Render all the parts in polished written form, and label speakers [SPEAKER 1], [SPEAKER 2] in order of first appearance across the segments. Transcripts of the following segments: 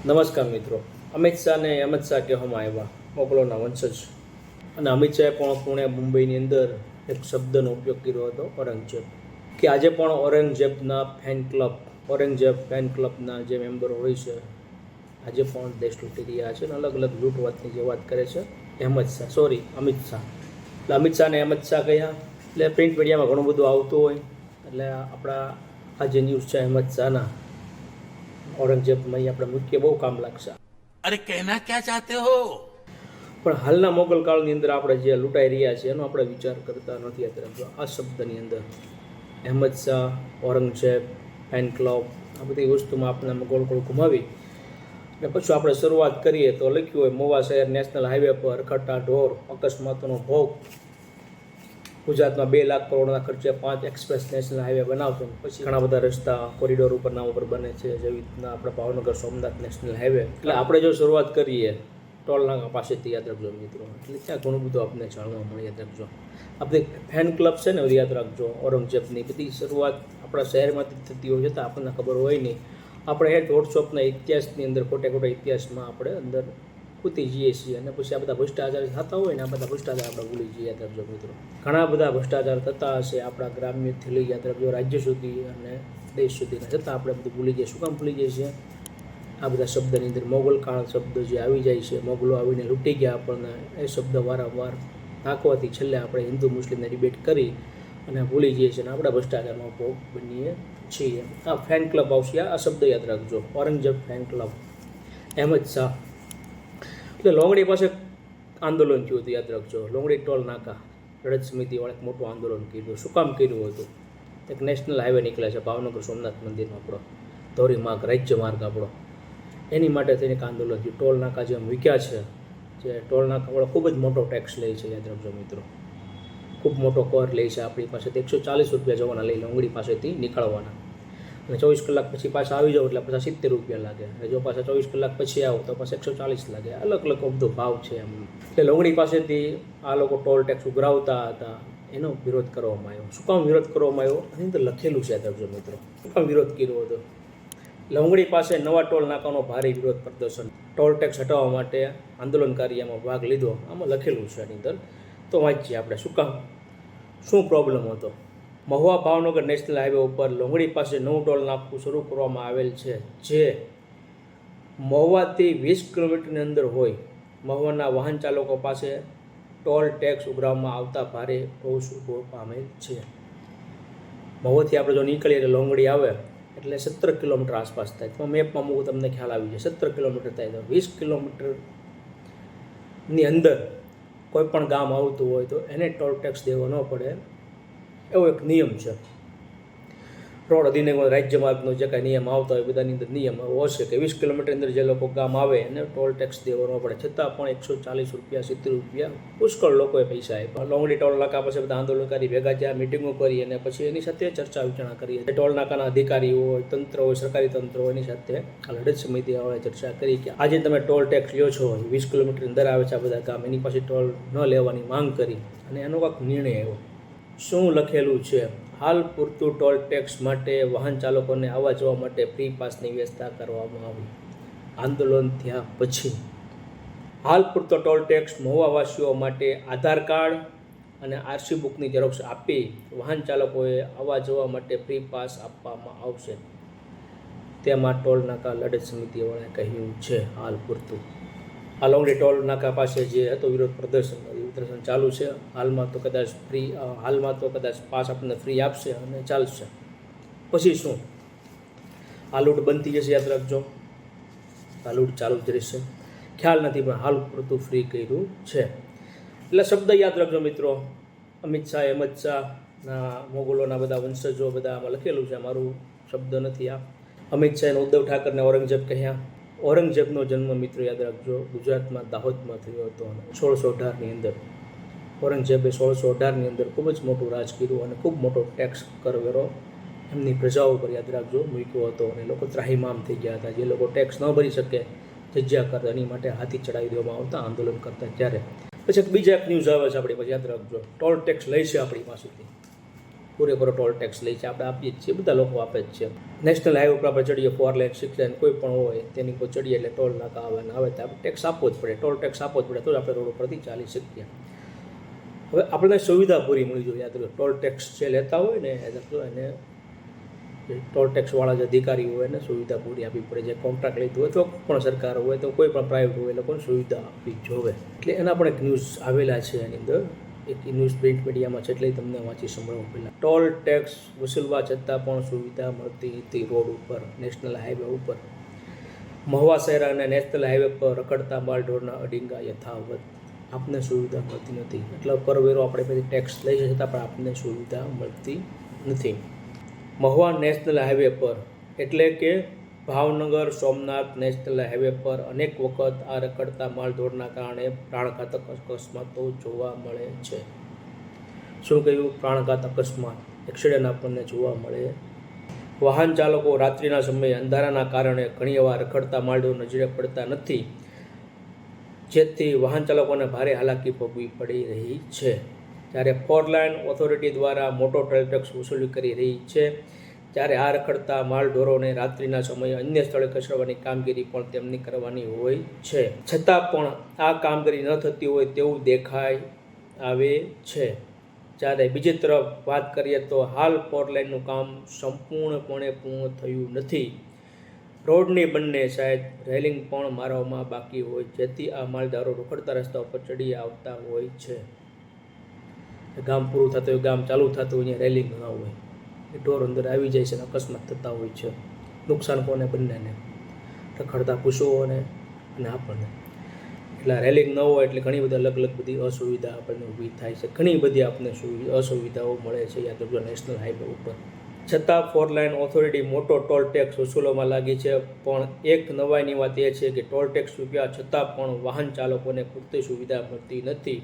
[SPEAKER 1] નમસ્કાર મિત્રો. અમિત શાહને અમિત શાહ કહેવામાં આવ્યા, મોગલોના વંશજ. અને અમિત શાહે પણ પુણે મુંબઈની અંદર એક શબ્દનો ઉપયોગ કર્યો હતો, ઔરંગઝેબ. કે આજે પણ ઔરંગઝેબ ફેન ક્લબના જે મેમ્બરો હોય છે, આજે પણ દેશ લૂંટી રહ્યા છે અને અલગ અલગ લૂંટવાતની જે વાત કરે છે અમિત શાહ. એટલે અમિત શાહને અમિત શાહ કહ્યા. એટલે પ્રિન્ટ મીડિયામાં ઘણું બધું આવતું હોય, એટલે આપણા આ જે ન્યૂઝ છે અમિત શાહના ઔરંગઝેબમાં આપણે મુખ્ય બહુ કામ લાગશે.
[SPEAKER 2] અરે કહેના ક્યાં ચાહતે હો?
[SPEAKER 1] પણ હાલના મોગલ કાળની અંદર આપણે જે લૂંટાઈ રહ્યા છે એનો આપણે વિચાર કરતા નથી. અત્યારે આ શબ્દની અંદર અહેમદ શાહ, ઔરંગઝેબ, ફેન ક્લબ, આ બધી વસ્તુમાં આપણે ગોળ ગોળ ઘુમાવી અને પછી આપણે શરૂઆત કરીએ તો લખ્યું હોય મોવા શહેર નેશનલ હાઈવે પર રખડતા ઢોર, અકસ્માતોનો ભોગ. ગુજરાતમાં 2 લાખ કરોડના ખર્ચે 5 એક્સપ્રેસ નેશનલ હાઈવે બનાવશે. પછી ઘણા બધા રસ્તા કોરિડોર ઉપરના ઉપર બને છે, જેવી રીતના આપણે ભાવનગર સોમનાથ નેશનલ હાઈવે. એટલે આપણે જો શરૂઆત કરીએ ટોલનાકા પાસેથી, યાદ રાખજો મિત્રો, એટલે ત્યાં ઘણું બધું આપણને જાણવા મળે. યાદ રાખજો, આપણી ફેન ક્લબ છે ને, યાદ રાખજો, ઔરંગઝેબની બધી શરૂઆત આપણા શહેરમાંથી થતી હોય છતાં આપણને ખબર હોય નહીં. આપણે એ વોટ્સઅપના ઇતિહાસની અંદર ખોટા ઇતિહાસમાં આપણે અંદર કૂદી જઈએ છીએ અને પછી આ બધા ભ્રષ્ટાચાર થતા હોય ને, આ બધા ભ્રષ્ટાચાર આપણે ભૂલી જઈએ. યાદ રાખજો મિત્રો, ઘણા બધા ભ્રષ્ટાચાર થતા હશે આપણા ગ્રામ્યથી લઈ, યાદ રાખજો, રાજ્ય સુધી અને દેશ સુધીના, છતાં આપણે બધું ભૂલી જઈએ. શું કામ ભૂલી જઈએ છીએ? આ બધા શબ્દની અંદર મોગલ કાળ શબ્દ જે આવી જાય છે, મોગલો આવીને લૂંટી ગયા આપણને, એ શબ્દ વારંવાર નાખવાથી છેલ્લે આપણે હિન્દુ મુસ્લિમને ડિબેટ કરી અને ભૂલી જઈએ છીએ અને આપણે ભ્રષ્ટાચારમાં ભોગ બનીએ છીએ. આ ફેન ક્લબ આવશે, આ શબ્દ યાદ રાખજો, ઔરંગઝેબ ફેન ક્લબ, અહેમદ શાહ. એટલે લોંગડી પાસે આંદોલન થયું હતું, યાદ રાખજો, લોંગડી ટોલ નાકા લડત સમિતિવાળા એક મોટું આંદોલન કર્યું. શું કામ કર્યું હતું? એક નેશનલ હાઈવે નીકળે છે ભાવનગર સોમનાથ મંદિરનો, આપણો ધોરીમાર્ગ, રાજ્ય માર્ગ આપણો, એની માટે થઈને એક આંદોલન થયું. ટોલ નાકા જે મૂક્યા છે, જે ટોલ નાકાવાળા ખૂબ જ મોટો ટેક્સ લે છે, યાદ રાખજો મિત્રો, ખૂબ મોટો કર લે છે આપણી પાસેથી. 140 રૂપિયા જવાના લઈ લોંગડી પાસેથી નીકળવાના, અને 24 કલાક પછી પાછા આવી જાવ એટલે પાછા 70 રૂપિયા લાગે, અને જો પાછા 24 કલાક પછી આવો તો પાછા 140 લાગે. અલગ અલગ બધો ભાવ છે એમ. એટલે લોંગડી પાસેથી આ લોકો ટોલ ટેક્સ ઉઘરાવતા હતા, એનો વિરોધ કરવામાં આવ્યો. શું કામ વિરોધ કરવામાં આવ્યો? આની અંદર લખેલું છે, યાદ રાખજો મિત્રો, શું કામ વિરોધ કર્યો હતો. લોંગડી પાસે નવા ટોલ નાકાનો ભારે વિરોધ પ્રદર્શન, ટોલ ટેક્સ હટાવવા માટે આંદોલનકારી એમાં ભાગ લીધો, આમાં લખેલું છે એની અંદર. તો વાંચીએ આપણે શું કામ, શું પ્રોબ્લેમ હતો. મહુવા ભાવનગર નેશનલ હાઈવે ઉપર લોંગડી પાસે નવું ટોલ નાકું શરૂ કરવામાં આવેલ છે, જે મહુવાથી 20 કિલોમીટરની અંદર હોય. મહુવાના વાહન ચાલકો પાસે ટોલ ટેક્સ ઉઘરાવવામાં આવતા ભારે રોષ ઊભો પામેલ છે. મહુવાથી આપણે જો નીકળીએ એટલે લોંગડી આવે એટલે 17 કિલોમીટર આસપાસ થાય. તો મેપમાં મૂકું તમને ખ્યાલ આવી જાય, 17 કિલોમીટર થાય. તો 20 કિલોમીટરની અંદર કોઈ પણ ગામ આવતું હોય તો એને ટોલ ટેક્સ દેવો ન પડે, એવો એક નિયમ છે. રોડ અધિનિયમ, રાજ્ય માર્ગનો જે કાંઈ નિયમ આવતા હોય બધાની અંદર નિયમ એવો હશે કે 20 કિલોમીટર અંદર જે લોકો ગામ આવે એને ટોલ ટેક્સ દેવો ન પડે. છતાં પણ 140 રૂપિયા, 70 રૂપિયા પુષ્કળ લોકોએ પૈસા આપ્યા. લોંગડી ટોલ નાકા પાસે બધા આંદોલનકારી ભેગા થયા, મિટિંગો કરી અને પછી એની સાથે ચર્ચા વિચારણા કરી. ટોલ નાકાના અધિકારીઓ હોય, તંત્ર હોય, સરકારી તંત્ર હોય, એની સાથે આ લડત સમિતિવાળાએ ચર્ચા કરી કે આજે તમે ટોલ ટેક્સ લ્યો છો, 20 કિલોમીટર અંદર આવે છે આ બધા ગામ, એની પાસે ટોલ ન લેવાની માંગ કરી અને એનો કાંઈક નિર્ણય આવ્યો. શું લખેલું છે? હાલ પૂરતું ટોલ ટેક્સ માટે વાહન ચાલકોને આવવા જવા માટે ફ્રી પાસની વ્યવસ્થા કરવામાં આવી. આંદોલન થયા પછી હાલ પૂરતો ટોલ ટેક્સ મહુવાવાસીઓ માટે આધાર કાર્ડ અને આરસી બુકની ઝેરોક્ષ આપી વાહન ચાલકોએ આવવા જવા માટે ફ્રી પાસ આપવામાં આવશે, તેમાં ટોલ નાકા લડત સમિતિવાળાએ કહ્યું છે. હાલ પૂરતું આ લોંગડી ટોલ નાકા પાસે જે હતો વિરોધ પ્રદર્શન ચાલુ છે. હાલમાં તો કદાચ પાસ આપણને ફ્રી આપશે અને ચાલશે. પછી શું? આ લૂંટ બનતી જશે, યાદ રાખજો, આ લૂંટ ચાલુ જ રહેશે. ખ્યાલ નથી, પણ હાલ પૂરતું ફ્રી કર્યું છે. એટલે શબ્દ યાદ રાખજો મિત્રો, અમિત શાહ, અહેમદ શાહના, મોગલોના બધા વંશજો, બધા આમાં લખેલું છે, મારું શબ્દ નથી આ. અમિત શાહ અને ઉદ્ધવ ઠાકરેને ઔરંગઝેબ કહ્યા. ઔરંગઝેબનો જન્મ મિત્રો યાદ રાખજો ગુજરાતમાં દાહોદમાં થયો હતો અને 1618ની અંદર ઔરંગઝેબે 1618ની અંદર ખૂબ જ મોટું રાજ કર્યું અને ખૂબ મોટો ટેક્સ કરવેરો એમની પ્રજાઓ પર, યાદ રાખજો, મૂક્યો હતો. અને લોકો ત્રાહિમામ થઈ ગયા હતા. જે લોકો ટેક્સ ન ભરી શકે, જજ્યા કરતા, એની માટે હાથી ચડાવી દેવામાં આવતા આંદોલન કરતા. ત્યારે પછી બીજા એક ન્યૂઝ આવે છે આપણી પાસે, યાદ રાખજો, ટોલ ટેક્સ લે છે આપણી પાસેથી. પૂરેપૂરો ટોલ ટેક્સ લે છે, આપણે આપીએ જ છીએ, બધા લોકો આપે જ છે. નેશનલ હાઈવે ઉપર આપણે ચડીએ, 4 લેન 6 લેન કોઈ પણ હોય તેની પર ચડીએ એટલે ટોલ નાકા આવે ને આવે તો આપણે ટેક્સ આપવો જ પડે, ટોલ ટેક્સ આપવો જ પડે, તો જ આપણે રોડ ઉપરથી ચાલી શકીએ. હવે આપણને સુવિધા પૂરી મળી જોઈએ. યાદ રાખો, ટોલ ટેક્સ જે લેતા હોય ને એને ટોલ ટેક્સવાળા જે અધિકારી હોય એને સુવિધા પૂરી આપવી પડે. જે કોન્ટ્રાક્ટ લેતું હોય તો પણ સરકાર હોય તો કોઈ પણ પ્રાઇવેટ હોય એ લોકોને સુવિધા આપવી જોવે. એટલે એના પણ એક ન્યૂઝ આવેલા છે એની અંદર, એક ન્યૂઝ પ્રિન્ટ મીડિયામાં છે એટલે તમને વાંચી સંભળાવું પહેલાં. ટોલ ટેક્સ વસૂલવા છતાં પણ સુવિધા મળતી નથી રોડ ઉપર, નેશનલ હાઈવે ઉપર. મહુવા શહેર અને નેશનલ હાઈવે પર રખડતા માલઢોરના અડીંગા યથાવત. આપને સુવિધા મળતી નથી. એટલે કરવેરો આપણે પછી ટેક્સ લઈ છે છતાં પણ આપને સુવિધા મળતી નથી. મહુવા નેશનલ હાઈવે પર એટલે કે ભાવનગર સોમનાથ નેશનલ હાઈવે પર અનેક વખત આ રખડતા માલઢોરના કારણે પ્રાણઘાતક અકસ્માતો જોવા મળે છે. શું કહ્યું? પ્રાણઘાત અકસ્માત, એક્સિડન્ટ આપણને જોવા મળે. વાહન ચાલકો રાત્રિના સમયે અંધારાના કારણે ઘણીવાર રખડતા માલઢોર નજરે પડતા નથી, જેથી વાહન ચાલકોને ભારે હાલાકી ભોગવી પડી રહી છે. જ્યારે 4 લાઇન ઓથોરિટી દ્વારા મોટો ટોલ ટેક્સ વસૂલી કરી રહી છે, ત્યારે આ રખડતા માલઢોરોને રાત્રિના સમયે અન્ય સ્થળે ખસેડવાની કામગીરી પણ તેમની કરવાની હોય છે. છતાં પણ આ કામગીરી ન થતી હોય તેવું દેખાઈ આવે છે. જ્યારે બીજી તરફ વાત કરીએ તો હાલ 4 લાઇનનું કામ સંપૂર્ણપણે પૂર્ણ થયું નથી. રોડની બંને સાઈડ રેલિંગ પણ મારવામાં બાકી હોય, જેથી આ માલધારો રખડતા રસ્તા ઉપર ચડી આવતા હોય છે. ગામ પૂરું થતું હોય, ગામ ચાલુ થતું હોય, અહીંયા રેલિંગ ન હોય, એ ઢોર અંદર આવી જાય છે અને અકસ્માત થતા હોય છે. નુકસાન કોને? બંનેને, રખડતા પશુઓને અને આપણને. એટલે રેલિંગ ન હોય એટલે ઘણી બધી અલગ અલગ બધી અસુવિધા આપણને ઊભી થાય છે. ઘણી બધી આપણને અસુવિધાઓ મળે છે યાદ રાખજો નેશનલ હાઈવે ઉપર. છતાં 4 લાઇન ઓથોરિટી મોટો ટોલ ટેક્સ વસૂલવામાં લાગી છે. પણ એક નવાઈની વાત એ છે કે ટોલ ટેક્સ રૂપિયા છતાં પણ વાહન ચાલકોને પૂરતી સુવિધા મળતી નથી.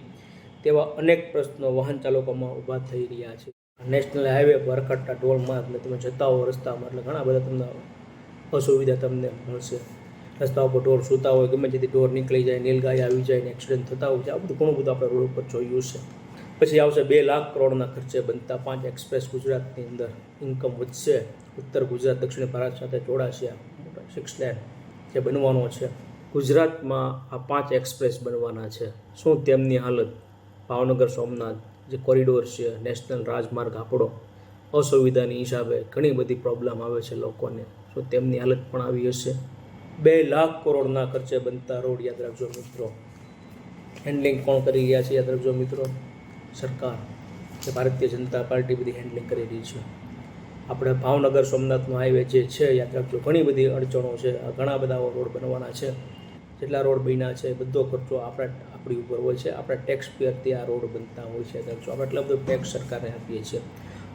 [SPEAKER 1] તેવા અનેક પ્રશ્નો વાહન ચાલકોમાં ઊભા થઈ રહ્યા છે. નેશનલ હાઈવે પર રખડતા ટોલમાં એટલે તમે જતા હો રસ્તામાં એટલે ઘણા બધા તમને અસુવિધા તમને મળશે. રસ્તા ઉપર ઢોર સૂતા હોય, ગમે તેથી ઢોર નીકળી જાય, નીલગાય આવી જાય ને એક્સિડન્ટ થતા હોય છે. આ બધું ઘણું બધું આપણે રોડ ઉપર જોયું છે. પછી આવશે 2 લાખ કરોડના ખર્ચે બનતા 5 એક્સપ્રેસ. ગુજરાતની અંદર ઇન્કમ વધશે. ઉત્તર ગુજરાત દક્ષિણ ભારત સાથે જોડાશે. 6 લેન જે બનવાનો છે ગુજરાતમાં, આ 5 એક્સપ્રેસ બનવાના છે. શું તેમની હાલત? ભાવનગર સોમનાથ જે કોરિડોર છે, નેશનલ રાજમાર્ગ આપણો, અસુવિધાની હિસાબે ઘણી બધી પ્રોબ્લેમ આવે છે લોકોને. શું તેમની હાલત પણ આવી હશે? 2 લાખ કરોડના ખર્ચે બનતા રોડ, યાદ રાખજો મિત્રો. હેન્ડલિંગ કોણ કરી રહ્યા છે? યાદ રાખજો મિત્રો, સરકાર, કે ભારતીય જનતા પાર્ટી બધી હેન્ડલિંગ કરી રહી છે. આપણે ભાવનગર સોમનાથનો હાઈવે જે છે, યાદ રાખજો ઘણી બધી અડચણો છે. ઘણા બધા રોડ બનવાના છે. જેટલા રોડ બન્યા છે બધો ખર્ચો આપણી ઉપર હોય છે. આપણા ટેક્સ પેયરથી આ રોડ બનતા હોય છે. યાદ રાખજો, આપણે એટલો બધો ટેક્સ સરકારને આપીએ છીએ.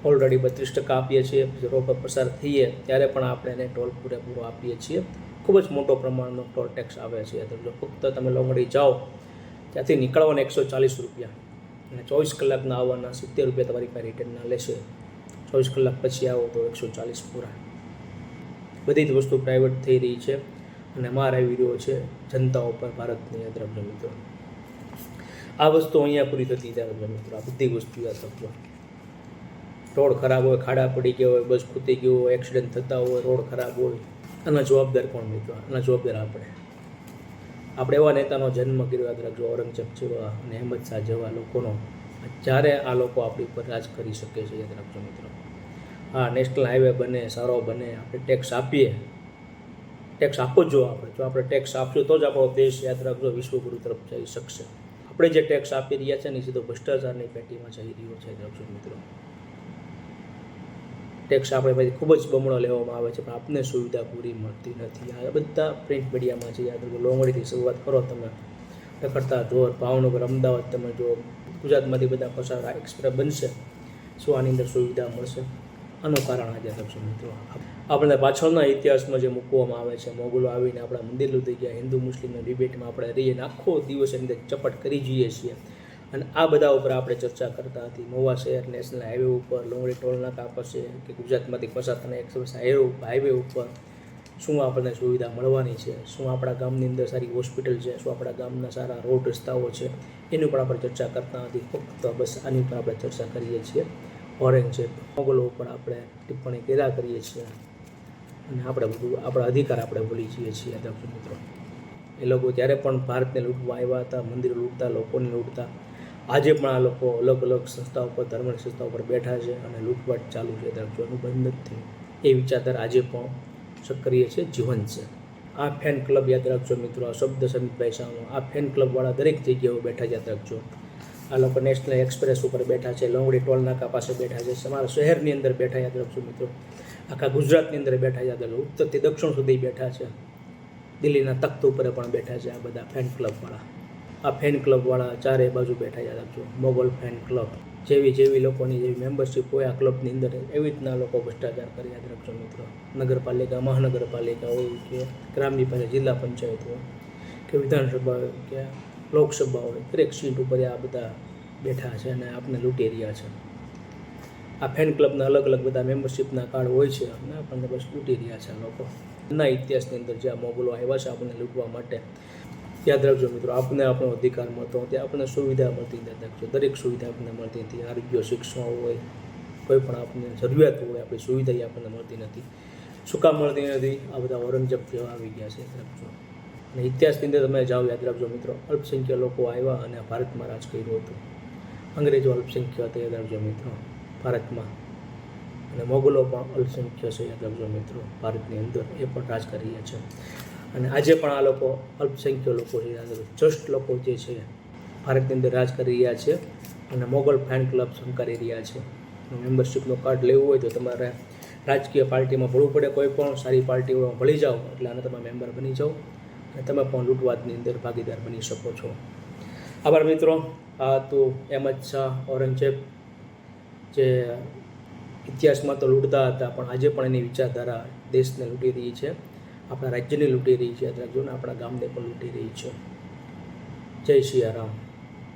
[SPEAKER 1] ઓલરેડી 32% આપીએ છીએ. રોડ પર પસાર થઈએ ત્યારે પણ આપણે એને ટોલ પૂરેપૂરો આપીએ છીએ. ખૂબ જ મોટો પ્રમાણનો ટોલ ટેક્સ આવે છે. યાદ રાખજો, ફક્ત તમે લોંગડી જાઓ ત્યાંથી નીકળવાના 140 રૂપિયા અને 24 કલાકના આવવાના 70 રૂપિયા તમારી પાસે રિટર્નના લેશે. 24 કલાક પછી આવો તો 140 પૂરા. બધી જ વસ્તુ પ્રાઇવેટ થઈ રહી છે અને મારા વિડીયો છે જનતા ઉપર ભારતની. યાદ રાખજો મિત્રો, આ વસ્તુ અહીંયા પૂરી થતી. યાદ રાખજો મિત્રો, આ બધી વસ્તુ યાદ રાખજો. રોડ ખરાબ હોય, ખાડા પડી ગયા હોય, બસ ખૂતી ગયું હોય, એક્સિડન્ટ થતા હોય, રોડ ખરાબ હોય, આના જવાબદાર કોણ મિત્રો? આના જવાબદાર આપણે એવા નેતાનો જન્મ કર્યો. યાદ રાખજો, ઔરંગઝેબ જેવા અને અહેમદ શાહ જેવા લોકોનો. જ્યારે આ લોકો આપણી ઉપર રાજ કરી શકે છે. યાદ રાખજો મિત્રો, હા, નેશનલ હાઈવે બને, સારો બને, આપણે ટેક્સ આપીએ. ટેક્સ આપો જો આપણે ટેક્સ આપશું તો જ આપણો દેશ, યાદ રાખજો, વિશ્વગુરુ તરફ જઈ શકશે. આપણે જે ટેક્સ આપી રહ્યા છે ને એ સીધો ભ્રષ્ટાચારની પેટીમાં જઈ રહ્યો છે. યાદ રાખજો મિત્રો, ટેક્સ આપણે પછી ખૂબ જ બમણો લેવામાં આવે છે પણ આપને સુવિધા પૂરી મળતી નથી. આ બધા પ્રિન્ટ મીડિયામાં છે. યાદ રાખજો, લોંગડીથી શરૂઆત કરો તમે, રખડતા ઢોર, ભાવનગર, અમદાવાદ તમે જો, ગુજરાતમાંથી બધા પસાર એક્સપ્રેસ બનશે. શું આની અંદર સુવિધા મળશે? આનું કારણ આજે રાખજો મિત્રો. આપણે પાછળના ઇતિહાસમાં જે મૂકવામાં આવે છે, મોગલો આવીને આપણા મંદિર લૂંટી ગયા, હિન્દુ મુસ્લિમના ડિબેટમાં આપણે રહીને આખો દિવસ એની અંદર ચપટ કરી જઈએ છીએ. અને આ બધા ઉપર આપણે ચર્ચા કરતા હતી. મહુવા શહેર નેશનલ હાઈવે ઉપર લોંગડી ટોલ નાકા પાસે કે ગુજરાતમાંથી પસાર થનાર એક્સપ્રેસ હાઈવે ઉપર શું આપણને સુવિધા મળવાની છે? શું આપણા ગામની અંદર સારી હોસ્પિટલ છે? શું આપણા ગામના સારા રોડ રસ્તાઓ છે? એની ઉપર આપણે ચર્ચા કરતા નથી. ફક્ત બસ આની ઉપર આપણે ચર્ચા કરીએ છીએ. ઔરંગઝેબ મોગલો ઉપર આપણે ટિપ્પણી કર્યા કરીએ છીએ અને આપણે બધું આપણા અધિકાર આપણે ભૂલી જઈએ છીએ દર્શક મિત્રો. એ લોકો ત્યારે પણ ભારતને લૂંટવા આવ્યા હતા, મંદિર લૂંટતા, લોકોને લૂંટતા. આજે પણ આ લોકો અલગ અલગ સંસ્થાઓ પર, ધર્મની સંસ્થાઓ પર બેઠા છે અને લૂંટવાટ ચાલુ છે. દર્શકનું બંધ નથી થયું. એ વિચારધારા આજે પણ સક્રિય છે, જીવંત છે. આ ફેન ક્લબ યાદ રાખજો મિત્રો, આ શબ્દ સમિતભાઈ શાહનો. આ ફેન ક્લબવાળા દરેક જગ્યાએ બેઠા યાદ રાખજો. આ લોકો નેશનલ એક્સપ્રેસ ઉપર બેઠા છે, લંગડી ટોલ નાકા પાસે બેઠા છે, તમારા શહેરની અંદર બેઠા યાદ રાખજો મિત્રો. આખા ગુજરાતની અંદર બેઠા યાદ રાખજો, ઉત્તરથી દક્ષિણ સુધી બેઠા છે, દિલ્હીના તખ્ત ઉપર પણ બેઠા છે આ બધા ફેન ક્લબવાળા. આ ફેન ક્લબવાળા ચારે બાજુ બેઠા યાદ રાખજો. મોગલ ફેન ક્લબ જેવી લોકોની જેવી મેમ્બરશિપ હોય આ ક્લબની અંદર, એવી રીતના લોકો ભ્રષ્ટાચાર કરી યાદ રાખજો મિત્રો. નગરપાલિકા, મહાનગરપાલિકા હોય કે ગ્રામ્ય પંચાયત, જિલ્લા પંચાયત હોય કે વિધાનસભા હોય કે લોકસભા હોય, દરેક સીટ ઉપર આ બધા બેઠા છે અને આપણને લૂંટી રહ્યા છે. આ ફેન ક્લબના અલગ અલગ બધા મેમ્બરશિપના કાર્ડ હોય છે અને આપણને બસ લૂંટી રહ્યા છે આ લોકો. ના ઇતિહાસની અંદર જે આ મોગલો આવ્યા છે આપણને લૂંટવા માટે, યાદ રાખજો મિત્રો, આપણને આપણો અધિકાર મળતો ત્યાં આપણને સુવિધા મળતી યાદ રાખજો. દરેક સુવિધા આપણને મળતી હતી. આરોગ્ય, શિક્ષણ હોય, કોઈ પણ આપણને જરૂરિયાત હોય, આપણી સુવિધા આપણને મળતી નથી. શું કામ મળતી નથી? આ બધા ઔરંગઝેબ જેવા આવી ગયા છે, યાદ રાખજો. અને ઇતિહાસની અંદર તમે જાઓ, યાદ રાખજો મિત્રો, અલ્પસંખ્ય લોકો આવ્યા અને ભારતમાં રાજ કર્યું હતું. અંગ્રેજો અલ્પસંખ્ય હતા, યાદ રાખજો મિત્રો, ભારતમાં. અને મોગલો પણ અલ્પસંખ્ય છે, યાદ રાખજો મિત્રો, ભારતની અંદર એ પણ રાજ કરી રહ્યા છે. અને આજે પણ આ લોકો અલ્પસંખ્ય લોકો છે, યાદ રાખજો. જસ્ટ લોકો જે છે ભારતની અંદર રાજ કરી રહ્યા છે અને મોગલ ફેન ક્લબ સંકારી રહ્યા છે. મેમ્બરશિપનું કાર્ડ લેવું હોય તો તમારે રાજકીય પાર્ટીમાં ભળવું પડે, કોઈ પણ સારી પાર્ટીઓમાં ભળી જાઓ એટલે આને તમે મેમ્બર બની જાઓ અને તમે પણ લૂંટવાદની અંદર ભાગીદાર બની શકો છો. આભાર મિત્રો. આ તો અહેમદ શાહ, ઔરંગઝેબ જે ઇતિહાસમાં તો લૂંટતા હતા પણ આજે પણ એની વિચારધારા દેશને લૂંટી રહી છે, આપણા રાજ્યને લૂંટી રહી છે, યાદ રાખજો, ને આપણા ગામને પણ લૂંટી રહી છે. જય સિયા રામ.